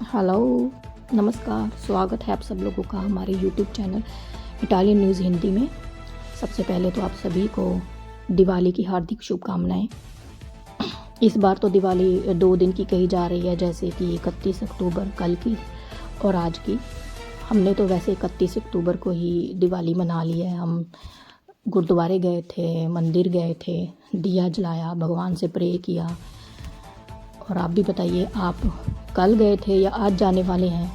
Hello, नमस्कार, स्वागत है आप सब लोगों का हमारे YouTube channel Italian news Hindi में। सबसे पहले तो आप सभी को दिवाली की हार्दिक शुभकामनाएं। इस बार तो दिवाली 2 दिन की कही जा रही है, जैसे कि 31 अक्टूबर कल की और आज की। हमने तो वैसे 31 अक्टूबर को ही दिवाली मना ली है। हम गुरुद्वारे गए थे, मंदिर गए थे, दिया जलाया, भगवान से प्रे किया। और आप भी बताइए, आप कल गए थे या आज जाने वाले हैं?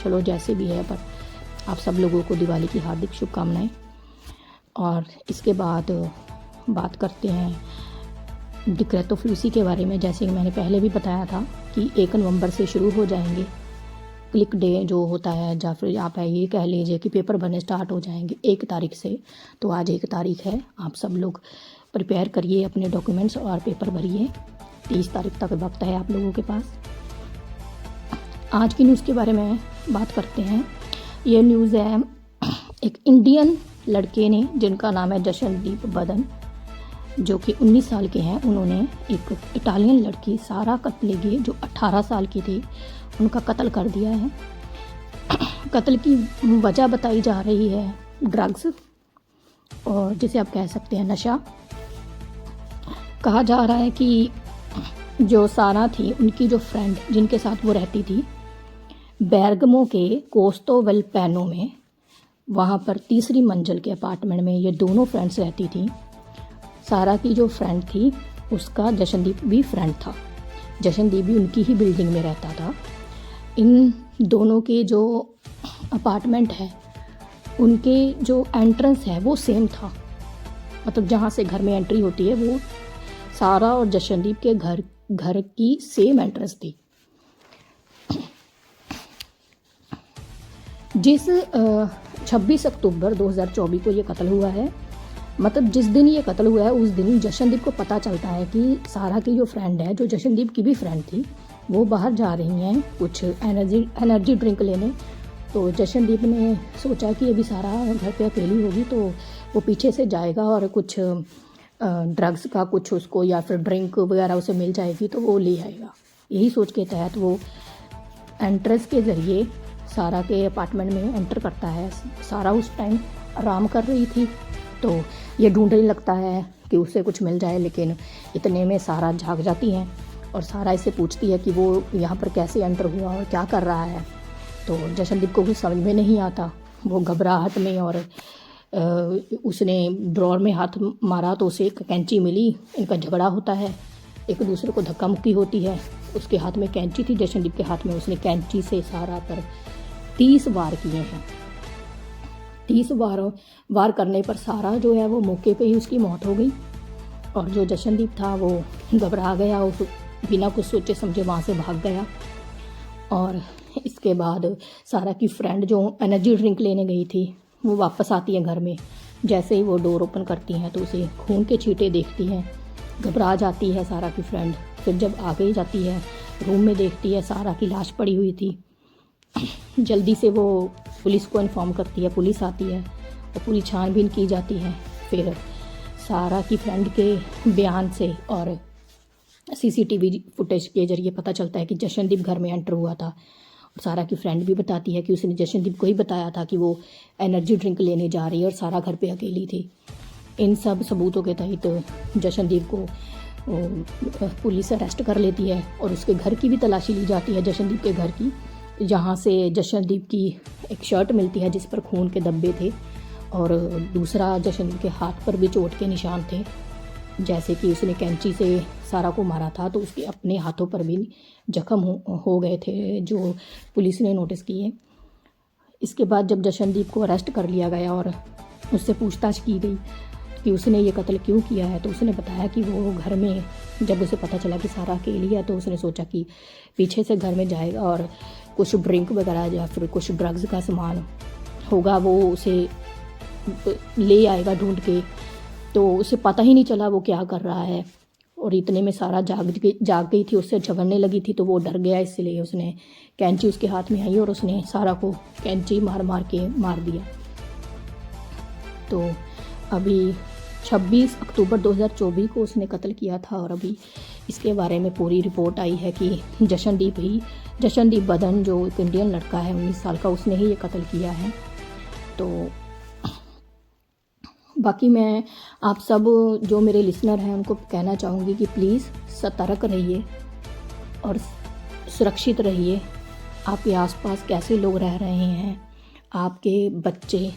चलो जैसे भी है, पर आप सब लोगों को दिवाली की हार्दिक शुभकामनाएं। और इसके बाद बात करते हैं डिक्रेतो फ्लूसी के बारे में। जैसे कि मैंने पहले भी बताया था कि 1 नवंबर से शुरू हो जाएंगे क्लिक डे जो होता है, या फिर आप ये कह लीजिए कि पेपर भरने स्टार्ट हो जाएंगे 1 तारीख से। तो आज 1 तारीख है, आप सब लोग प्रिपेयर करिए अपने डॉक्यूमेंट्स और पेपर भरिए। 30 तारीख तक वक्त है आप लोगों के पास। आज की न्यूज़ के बारे में बात करते हैं। ये न्यूज़ है एक इंडियन लड़के ने, जिनका नाम है जशनदीप बदन, जो कि 19 साल के हैं। उन्होंने एक इटालियन लड़की सारा कत्लेगे, जो 18 साल की थी, उनका कत्ल कर दिया है। कत्ल की वजह बताई जा रही है ड्रग्स, और जिसे आप कह सकते हैं नशा। कहा जा रहा है कि जो सारा थी, उनकी जो फ्रेंड जिनके साथ वो रहती थी बेरगमो के कोस्तो वेल्पेनो में, वहाँ पर तीसरी मंजिल के अपार्टमेंट में ये दोनों फ्रेंड्स रहती थी। सारा की जो फ्रेंड थी, उसका जशनदीप भी फ्रेंड था। जशनदीप भी उनकी ही बिल्डिंग में रहता था। इन दोनों के जो अपार्टमेंट है, उनके जो एंट्रेंस है वो सेम था। मतलब जहाँ से घर में एंट्री होती है, वो सारा और जशनदीप के घर की सेम एंट्रेंस थी। जिस 26 अक्टूबर 2024 को ये कत्ल हुआ है, मतलब जिस दिन ये कत्ल हुआ है, उस दिन जशनदीप को पता चलता है कि सारा की जो फ्रेंड है, जो जशनदीप की भी फ्रेंड थी, वो बाहर जा रही हैं कुछ एनर्जी ड्रिंक लेने। तो जशनदीप ने सोचा कि अभी सारा घर पे अकेली होगी, तो वो पीछे से जाएगा और कुछ ड्रग्स का कुछ उसको या फिर ड्रिंक वगैरह उसे मिल जाएगी तो वो ले आएगा। यही सोच के तहत वो एंट्रेंस के ज़रिए सारा के अपार्टमेंट में एंटर करता है। सारा उस टाइम आराम कर रही थी, तो ये ढूंढने लगता है कि उसे कुछ मिल जाए, लेकिन इतने में सारा जाग जाती है और सारा इससे पूछती है कि वो यहाँ पर कैसे एंटर हुआ और क्या कर रहा है। तो जशनदीप को कुछ समझ में नहीं आता। वो घबराहट में, और उसने ड्रॉर में हाथ मारा तो उसे एक कैंची मिली। इनका झगड़ा होता है, एक दूसरे को धक्का मुक्की होती है। उसके हाथ में कैंची थी, जशनदीप के हाथ में। उसने कैंची से सारा पर 30 वार किए हैं। 30 वार करने पर सारा जो है वो मौके पे ही उसकी मौत हो गई। और जो जशनदीप था वो घबरा गया, उस बिना कुछ सोचे समझे वहाँ से भाग गया। और इसके बाद सारा की फ्रेंड जो एनर्जी ड्रिंक लेने गई थी, वो वापस आती है घर में। जैसे ही वो डोर ओपन करती हैं तो उसे खून के छींटे देखती हैं। घबरा जाती है सारा की फ्रेंड। फिर जब आगे जाती है, रूम में देखती है सारा की लाश पड़ी हुई थी। जल्दी से वो पुलिस को इन्फॉर्म करती है। पुलिस आती है और पूरी छानबीन की जाती है। फिर सारा की फ्रेंड के बयान से और सीसीटीवी फुटेज के जरिए पता चलता है कि जशनदीप घर में एंटर हुआ था। और सारा की फ्रेंड भी बताती है कि उसने जशनदीप को ही बताया था कि वो एनर्जी ड्रिंक लेने जा रही है और सारा घर पे अकेली थी। इन सब सबूतों के तहत जशनदीप को पुलिस अरेस्ट कर लेती है और उसके घर की भी तलाशी ली जाती है, जशनदीप के घर की, जहाँ से जशनदीप की एक शर्ट मिलती है जिस पर खून के धब्बे थे, और दूसरा जशनदीप के हाथ पर भी चोट के निशान थे। जैसे कि उसने कैंची से सारा को मारा था, तो उसके अपने हाथों पर भी जख्म हो गए थे, जो पुलिस ने नोटिस किए। इसके बाद जब जशनदीप को अरेस्ट कर लिया गया और उससे पूछताछ की गई कि उसने ये कत्ल क्यों किया है, तो उसने बताया कि वो घर में, जब उसे पता चला कि सारा अकेली है, तो उसने सोचा कि पीछे से घर में जाएगा और कुछ ड्रिंक वगैरह या फिर कुछ ड्रग्स का सामान होगा, वो उसे ले आएगा ढूंढ के। तो उसे पता ही नहीं चला वो क्या कर रहा है। और इतने में सारा जाग गई थी, उससे झगड़ने लगी थी, तो वो डर गया। इसलिए उसने कैंची उसके हाथ में आई और उसने सारा को कैंची मार के मार दिया। तो अभी 26 अक्टूबर 2024 को उसने कत्ल किया था, और अभी इसके बारे में पूरी रिपोर्ट आई है कि जशनदीप ही जशनदीप बदन जो एक इंडियन लड़का है 19 साल का, उसने ही ये कत्ल किया है। तो बाकी मैं आप सब जो मेरे लिसनर हैं उनको कहना चाहूँगी कि प्लीज़ सतर्क रहिए और सुरक्षित रहिए। आपके आसपास कैसे लोग रह रहे हैं, आपके बच्चे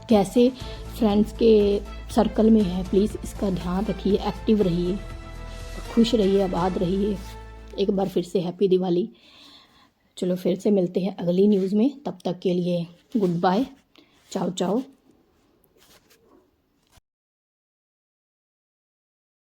कैसे फ्रेंड्स के सर्कल में है, प्लीज़ इसका ध्यान रखिए, एक्टिव रहिए, खुश रहिए, आबाद रहिए। एक बार फिर से हैप्पी दिवाली। चलो फिर से मिलते हैं अगली न्यूज़ में, तब तक के लिए गुड बाय, चाओ चाओ।